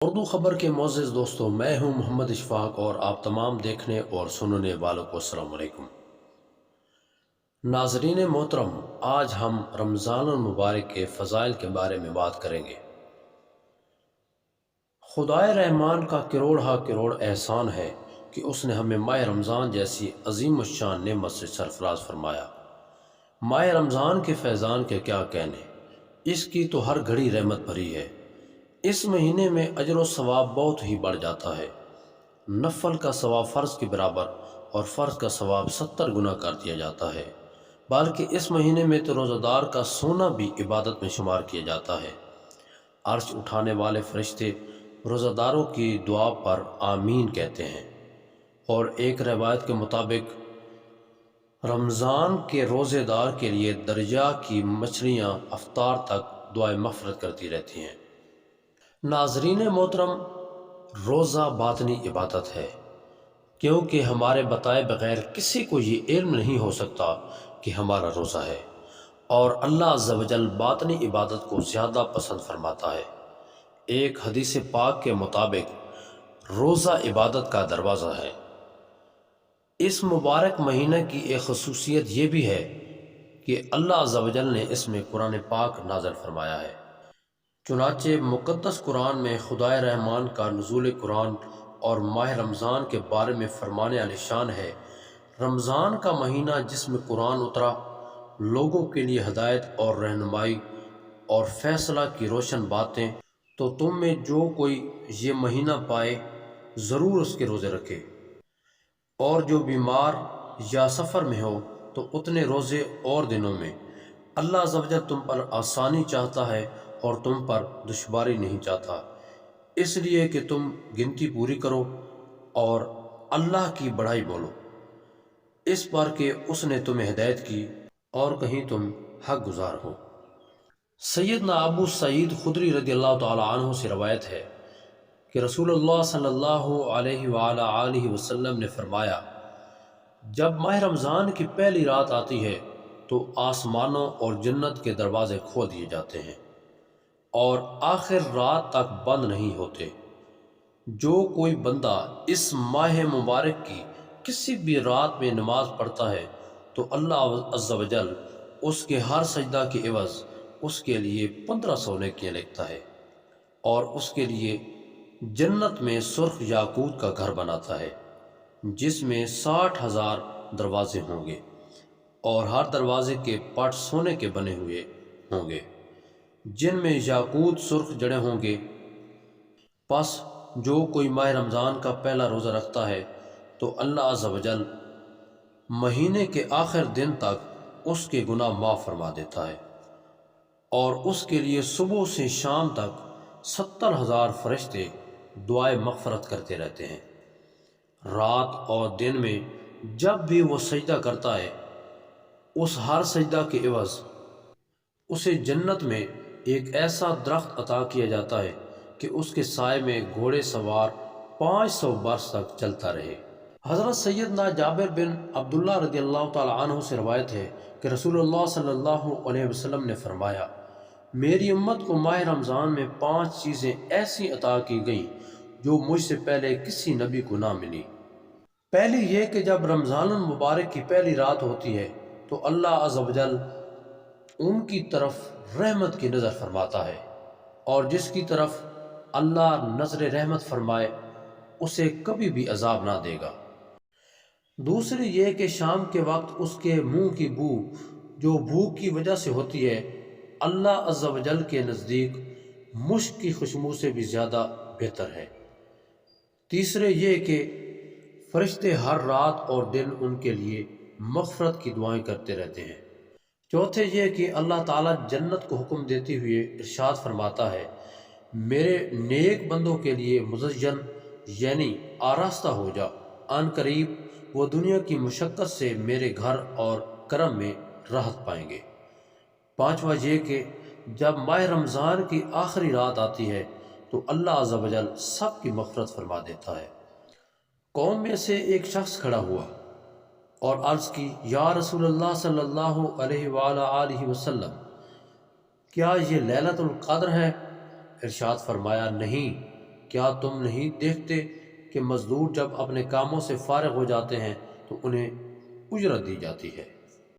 اردو خبر کے معزز دوستوں، میں ہوں محمد اشفاق اور آپ تمام دیکھنے اور سننے والوں کو السلام علیکم۔ ناظرین محترم، آج ہم رمضان المبارک کے فضائل کے بارے میں بات کریں گے۔ خدائے رحمان کا کروڑ ہا کروڑ احسان ہے کہ اس نے ہمیں ماہ رمضان جیسی عظیم الشان نعمت سے سرفراز فرمایا۔ ماہ رمضان کے فیضان کے کیا کہنے، اس کی تو ہر گھڑی رحمت بھری ہے۔ اس مہینے میں اجر و ثواب بہت ہی بڑھ جاتا ہے۔ نفل کا ثواب فرض کے برابر اور فرض کا ثواب 70 گنا کر دیا جاتا ہے، بلکہ اس مہینے میں تو روزہ دار کا سونا بھی عبادت میں شمار کیا جاتا ہے۔ عرش اٹھانے والے فرشتے روزہ داروں کی دعا پر آمین کہتے ہیں، اور ایک روایت کے مطابق رمضان کے روزے دار کے لیے دریا کی مچھلیاں افطار تک دعائے مغفرت کرتی رہتی ہیں۔ ناظرین محترم، روزہ باطنی عبادت ہے، کیونکہ ہمارے بتائے بغیر کسی کو یہ علم نہیں ہو سکتا کہ ہمارا روزہ ہے، اور اللہ عز و جل باطنی عبادت کو زیادہ پسند فرماتا ہے۔ ایک حدیث پاک کے مطابق روزہ عبادت کا دروازہ ہے۔ اس مبارک مہینہ کی ایک خصوصیت یہ بھی ہے کہ اللہ عز و جل نے اس میں قرآن پاک نازل فرمایا ہے۔ چنانچہ مقدس قرآن میں خدائے رحمان کا نزول قرآن اور ماہ رمضان کے بارے میں فرمانے عالی شان ہے: رمضان کا مہینہ جس میں قرآن اترا، لوگوں کے لیے ہدایت اور رہنمائی اور فیصلہ کی روشن باتیں، تو تم میں جو کوئی یہ مہینہ پائے ضرور اس کے روزے رکھے، اور جو بیمار یا سفر میں ہو تو اتنے روزے اور دنوں میں۔ اللہ عز و جل تم پر آسانی چاہتا ہے اور تم پر دشواری نہیں چاہتا، اس لیے کہ تم گنتی پوری کرو اور اللہ کی بڑائی بولو، اس پر کہ اس نے تمہیں ہدایت کی اور کہیں تم حق گزار ہو۔ سیدنا ابو سعید خدری رضی اللہ تعالی عنہ سے روایت ہے کہ رسول اللہ صلی اللہ علیہ وآلہ وسلم نے فرمایا: جب ماہ رمضان کی پہلی رات آتی ہے تو آسمانوں اور جنت کے دروازے کھول دیے جاتے ہیں اور آخر رات تک بند نہیں ہوتے۔ جو کوئی بندہ اس ماہ مبارک کی کسی بھی رات میں نماز پڑھتا ہے تو اللہ عز و جل اس کے ہر سجدہ کے عوض اس کے لیے 1500 نیکیاں لکھتا ہے، اور اس کے لیے جنت میں سرخ یاقوت کا گھر بناتا ہے جس میں 60,000 دروازے ہوں گے، اور ہر دروازے کے پٹ سونے کے بنے ہوئے ہوں گے جن میں یاقوت سرخ جڑے ہوں گے۔ پس جو کوئی ماہ رمضان کا پہلا روزہ رکھتا ہے تو اللہ عز و جل مہینے کے آخر دن تک اس کے گناہ معاف فرما دیتا ہے، اور اس کے لیے صبح سے شام تک 70,000 فرشتے دعائے مغفرت کرتے رہتے ہیں۔ رات اور دن میں جب بھی وہ سجدہ کرتا ہے، اس ہر سجدہ کے عوض اسے جنت میں ایک ایسا درخت عطا کیا جاتا ہے کہ اس کے سائے میں گھوڑے سوار 500 برس تک چلتا رہے۔ حضرت سیدنا جابر بن عبداللہ رضی اللہ تعالی عنہ سے روایت ہے کہ رسول اللہ صلی اللہ علیہ وسلم نے فرمایا: میری امت کو ماہ رمضان میں 5 چیزیں ایسی عطا کی گئیں جو مجھ سے پہلے کسی نبی کو نہ ملی۔ پہلی یہ کہ جب رمضان المبارک کی پہلی رات ہوتی ہے تو اللہ عز و جل ان کی طرف رحمت کی نظر فرماتا ہے، اور جس کی طرف اللہ نظر رحمت فرمائے اسے کبھی بھی عذاب نہ دے گا۔ دوسری یہ کہ شام کے وقت اس کے منہ کی بو جو بھوک کی وجہ سے ہوتی ہے، اللہ عز و جل کے نزدیک مشک کی خوشبو سے بھی زیادہ بہتر ہے۔ تیسرے یہ کہ فرشتے ہر رات اور دن ان کے لیے مغفرت کی دعائیں کرتے رہتے ہیں۔ چوتھے یہ کہ اللہ تعالیٰ جنت کو حکم دیتے ہوئے ارشاد فرماتا ہے: میرے نیک بندوں کے لیے مزین یعنی آراستہ ہو جا، ان قریب وہ دنیا کی مشقت سے میرے گھر اور کرم میں راحت پائیں گے۔ پانچواں یہ کہ جب ماہ رمضان کی آخری رات آتی ہے تو اللہ عز و جل سب کی مغفرت فرما دیتا ہے۔ قوم میں سے ایک شخص کھڑا ہوا اور عرض کی: یا رسول اللہ صلی اللہ علیہ وآلہ وسلم، کیا یہ لیلۃ القدر ہے؟ ارشاد فرمایا: نہیں، کیا تم نہیں دیکھتے کہ مزدور جب اپنے کاموں سے فارغ ہو جاتے ہیں تو انہیں اجرت دی جاتی ہے؟